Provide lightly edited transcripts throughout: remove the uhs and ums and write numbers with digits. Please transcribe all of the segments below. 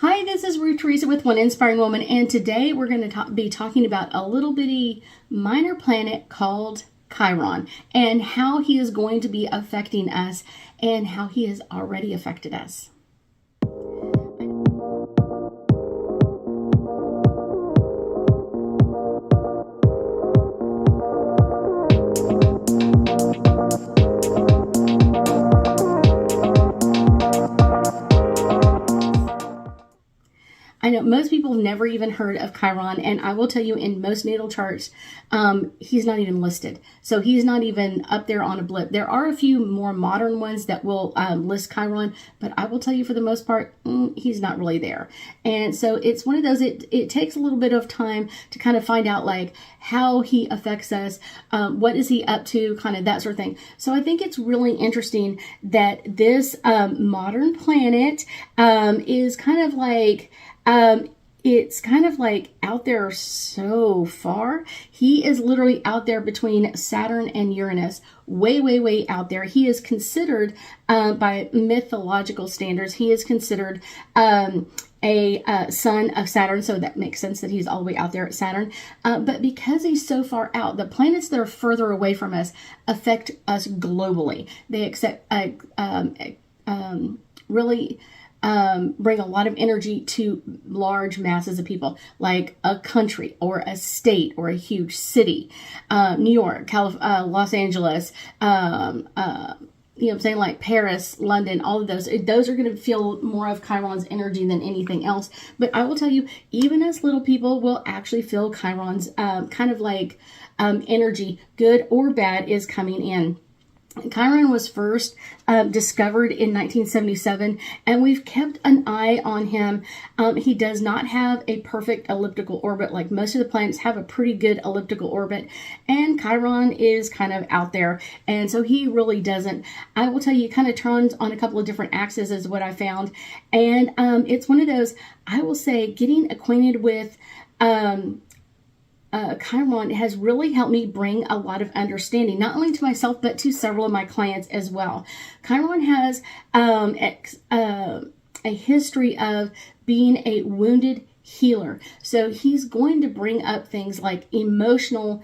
Hi, this is Ruth Theresa with One Inspiring Woman, and today we're going to be talking about a little bitty minor planet called Chiron and how he is going to be affecting us and how he has already affected us. I know most people have never even heard of Chiron, and I will tell you in most natal charts, he's not even listed. So he's not even up there on a blip. There are a few more modern ones that will list Chiron, but I will tell you for the most part, he's not really there. And so it's one of those, it takes a little bit of time to kind of find out like how he affects us, what is he up to, kind of that sort of thing. So I think it's really interesting that this modern planet is kind of like, it's kind of like out there so far. He is literally out there between Saturn and Uranus, way, way, way out there. He is considered, by mythological standards, he is considered a son of Saturn, so that makes sense that he's all the way out there at Saturn. But because he's so far out, the planets that are further away from us affect us globally. They really bring a lot of energy to large masses of people, like a country or a state or a huge city. New York, Los Angeles, I'm saying, like Paris, London, all of those are going to feel more of Chiron's energy than anything else. But I will tell you, even as little people will actually feel Chiron's kind of like energy, good or bad, is coming in. Chiron was first discovered in 1977, and we've kept an eye on him. He does not have a perfect elliptical orbit. Like most of the planets have a pretty good elliptical orbit, and Chiron is kind of out there, and so he really doesn't. I will tell you, it kind of turns on a couple of different axes is what I found, and it's one of those, I will say, getting acquainted with Chiron has really helped me bring a lot of understanding, not only to myself, but to several of my clients as well. Chiron has a history of being a wounded healer. So he's going to bring up things like emotional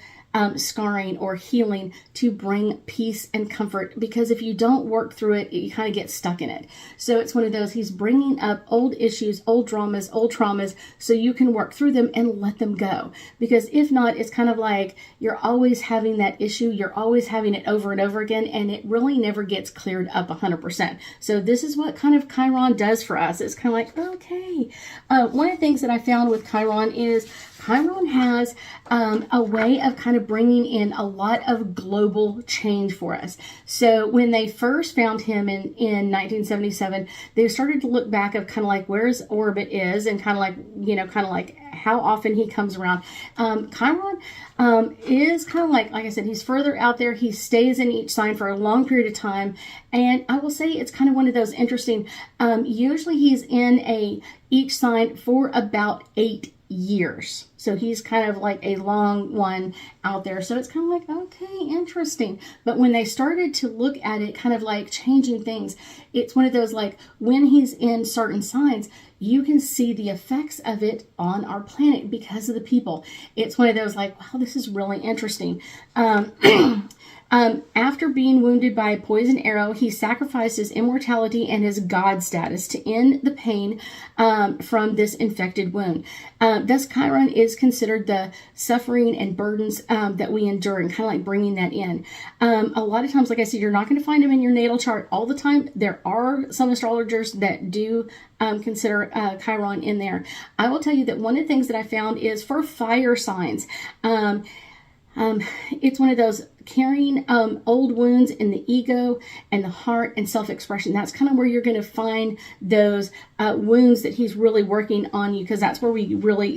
scarring or healing to bring peace and comfort, because if you don't work through it, you kind of get stuck in it. So it's one of those, he's bringing up old issues, old dramas, old traumas, so you can work through them and let them go. Because if not, it's kind of like you're always having that issue, you're always having it over and over again, and it really never gets cleared up 100%. So this is what kind of Chiron does for us. It's kind of like, okay. One of the things that I found with Chiron is Chiron has a way of kind of bringing in a lot of global change for us. So when they first found him in 1977, they started to look back of kind of like where his orbit is and kind of like how often he comes around. Chiron is kind of like I said, he's further out there. He stays in each sign for a long period of time. And I will say it's kind of one of those interesting, usually he's in each sign for about 8 years. So he's kind of like a long one out there. So it's kind of like, okay, interesting. But when they started to look at it, kind of like changing things, it's one of those, like when he's in certain signs, you can see the effects of it on our planet because of the people. It's one of those like, wow, this is really interesting. After being wounded by a poison arrow, he sacrificed his immortality and his god status to end the pain from this infected wound. Thus, Chiron is considered the suffering and burdens that we endure, and kind of like bringing that in. A lot of times, like I said, you're not going to find him in your natal chart all the time. There are some astrologers that do consider Chiron in there. I will tell you that one of the things that I found is for fire signs, it's one of those carrying old wounds in the ego and the heart and self-expression. That's kind of where you're going to find those wounds that he's really working on you, because that's where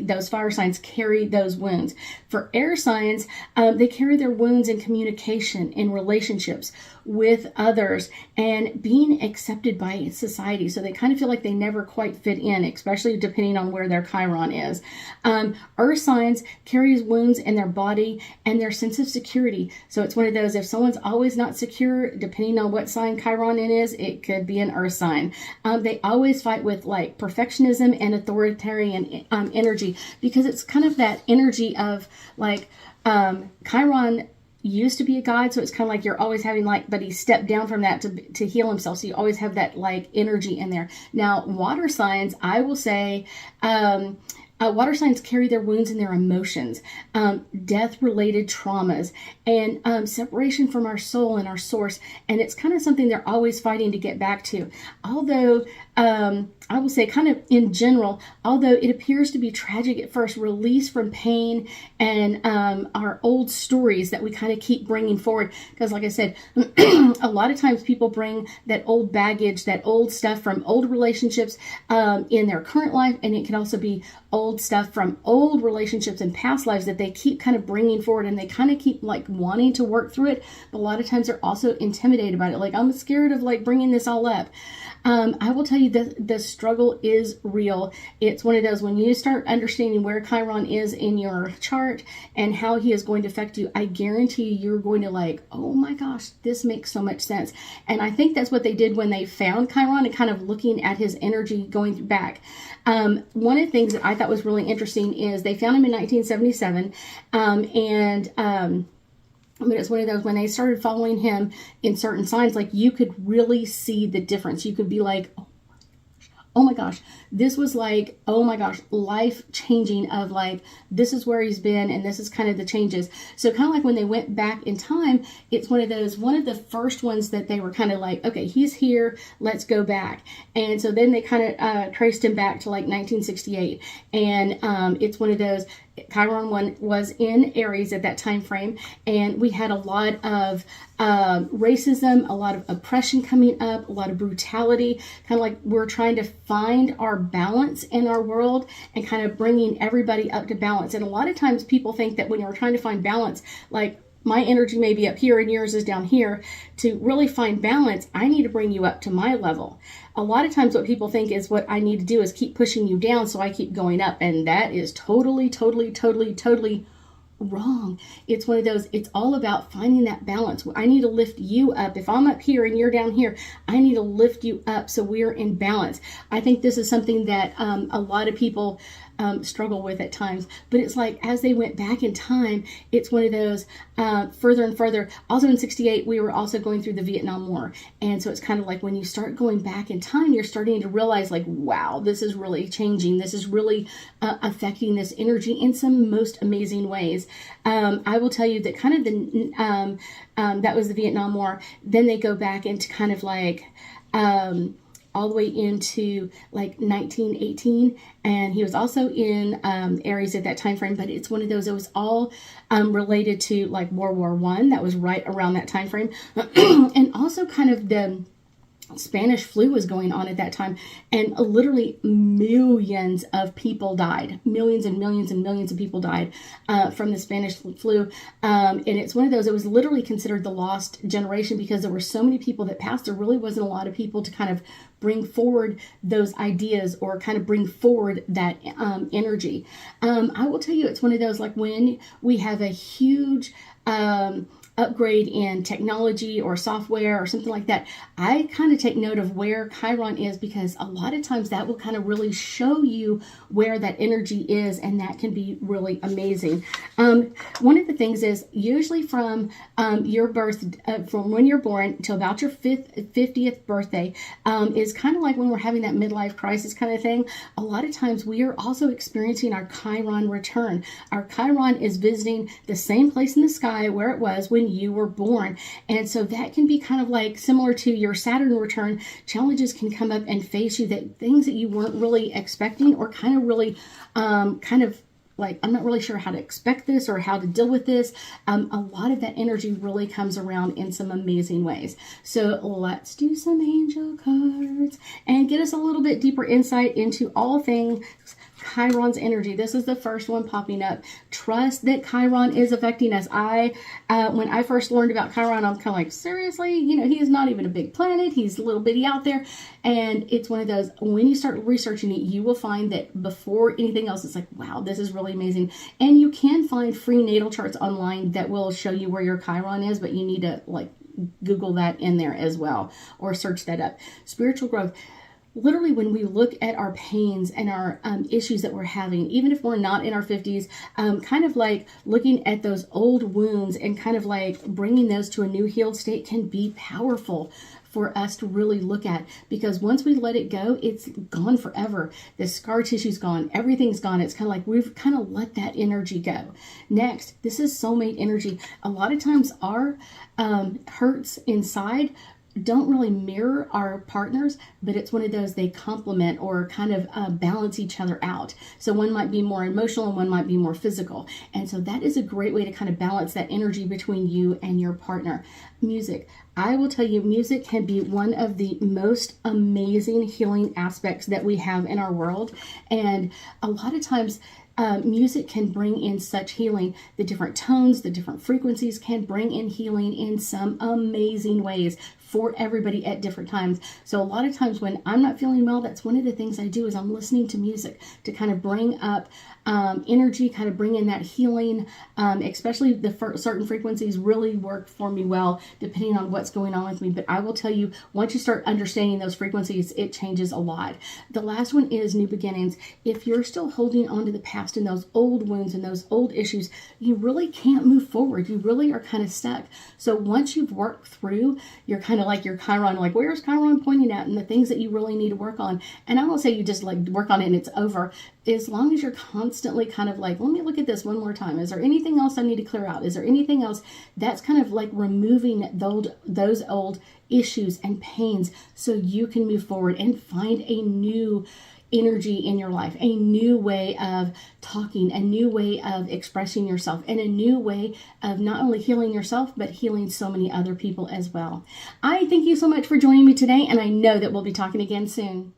those fire signs carry those wounds. For air signs, they carry their wounds in communication, in relationships with others, and being accepted by society. So they kind of feel like they never quite fit in, especially depending on where their Chiron is. Earth signs carries wounds in their body and their sense of security. So it's one of those, if someone's always not secure, depending on what sign Chiron in is, it could be an earth sign. They always fight with like perfectionism and authoritarian energy, because it's kind of that energy of like Chiron used to be a god, so it's kind of like you're always having like, but he stepped down from that to heal himself, so you always have that like energy in there. Now water signs, I will say, water signs carry their wounds and their emotions, death-related traumas, and separation from our soul and our source. And it's kind of something they're always fighting to get back to. Although, I will say kind of in general, although it appears to be tragic at first, release from pain and our old stories that we kind of keep bringing forward. Because like I said, a lot of times people bring that old baggage, that old stuff from old relationships in their current life. And it can also be old stuff from old relationships and past lives that they keep kind of bringing forward, and they kind of keep like wanting to work through it. But a lot of times they're also intimidated about it. Like, I'm scared of like bringing this all up. I will tell you that the struggle is real. It's one of those, when you start understanding where Chiron is in your chart and how he is going to affect you, I guarantee you're going to like, oh my gosh, this makes so much sense. And I think that's what they did when they found Chiron, and kind of looking at his energy going back. One of the things that I thought was really interesting is they found him in 1977, but it's one of those, when they started following him in certain signs, like you could really see the difference. You could be like, oh my gosh, this was like, oh my gosh, life changing, of like, this is where he's been, and this is kind of the changes. So kind of like when they went back in time, it's one of those, one of the first ones that they were kind of like, okay, he's here, let's go back. And so then they kind of traced him back to like 1968. And it's one of those, Chiron was in Aries at that time frame, and we had a lot of racism, a lot of oppression coming up, a lot of brutality, kind of like we're trying to find our balance in our world and kind of bringing everybody up to balance. And a lot of times people think that when you're trying to find balance, like my energy may be up here and yours is down here, to really find balance, I need to bring you up to my level. A lot of times what people think is what I need to do is keep pushing you down so I keep going up. And that is totally wrong. It's one of those, it's all about finding that balance. I need to lift you up. If I'm up here and you're down here, I need to lift you up so we're in balance. I think this is something that a lot of people struggle with at times. But it's like, as they went back in time, it's one of those further and further. Also in 68, we were also going through the Vietnam War. And so it's kind of like when you start going back in time, you're starting to realize like, wow, this is really changing. This is really affecting this energy in some most amazing ways. I will tell you that kind of the, that was the Vietnam War. Then they go back into kind of like, all the way into like 1918, and he was also in Aries at that time frame. But it's one of those, it was all related to like World War I. That was right around that time frame. And also kind of the Spanish flu was going on at that time, and literally millions of people died. Millions and millions and millions of people died from the Spanish flu. And it's one of those, it was literally considered the lost generation, because there were so many people that passed. There really wasn't a lot of people to kind of bring forward those ideas or kind of bring forward that energy. I will tell you, it's one of those, like when we have a huge upgrade in technology or software or something like that, I kind of take note of where Chiron is, because a lot of times that will kind of really show you where that energy is, and that can be really amazing. One of the things is usually from your birth, from when you're born till about your 50th birthday, is kind of like when we're having that midlife crisis kind of thing. A lot of times we are also experiencing our Chiron return. Our Chiron is visiting the same place in the sky where it was when you were born. And so that can be kind of like similar to your Saturn return. Challenges can come up and face you, that things that you weren't really expecting, or kind of really like, I'm not really sure how to expect this or how to deal with this. A lot of that energy really comes around in some amazing ways. So let's do some angel cards and get us a little bit deeper insight into all things Chiron's energy. This is the first one popping up. Trust that Chiron is affecting us. When I first learned about Chiron, I'm kind of like, seriously? You know, he is not even a big planet. He's a little bitty out there. And it's one of those, when you start researching it, you will find that before anything else, it's like, wow, this is really amazing. And you can find free natal charts online that will show you where your Chiron is, but you need to like Google that in there as well, or search that up. Spiritual growth. Literally, when we look at our pains and our issues that we're having, even if we're not in our 50s, kind of like looking at those old wounds and kind of like bringing those to a new healed state can be powerful for us to really look at, because once we let it go, it's gone forever. The scar tissue's gone, everything's gone. It's kind of like we've kind of let that energy go. Next, this is soulmate energy. A lot of times our hurts inside don't really mirror our partners, but it's one of those, they complement or kind of balance each other out. So one might be more emotional and one might be more physical. And so that is a great way to kind of balance that energy between you and your partner. Music. I will tell you, music can be one of the most amazing healing aspects that we have in our world. And a lot of times, music can bring in such healing. The different tones, the different frequencies can bring in healing in some amazing ways for everybody at different times. So a lot of times when I'm not feeling well, that's one of the things I do is I'm listening to music to kind of bring up energy, kind of bring in that healing, especially the certain frequencies really work for me well, depending on what's going on with me. But I will tell you, once you start understanding those frequencies, it changes a lot. The last one is new beginnings. If you're still holding on to the past and those old wounds and those old issues, you really can't move forward. You really are kind of stuck. So once you've worked through, you're kind of like your Chiron, like where's Chiron pointing at, and the things that you really need to work on. And I won't say you just like work on it and it's over. As long as you're constantly kind of like, let me look at this one more time. Is there anything else I need to clear out? Is there anything else? That's kind of like removing those old issues and pains so you can move forward and find a new energy in your life, a new way of talking, a new way of expressing yourself, and a new way of not only healing yourself, but healing so many other people as well. I thank you so much for joining me today, and I know that we'll be talking again soon.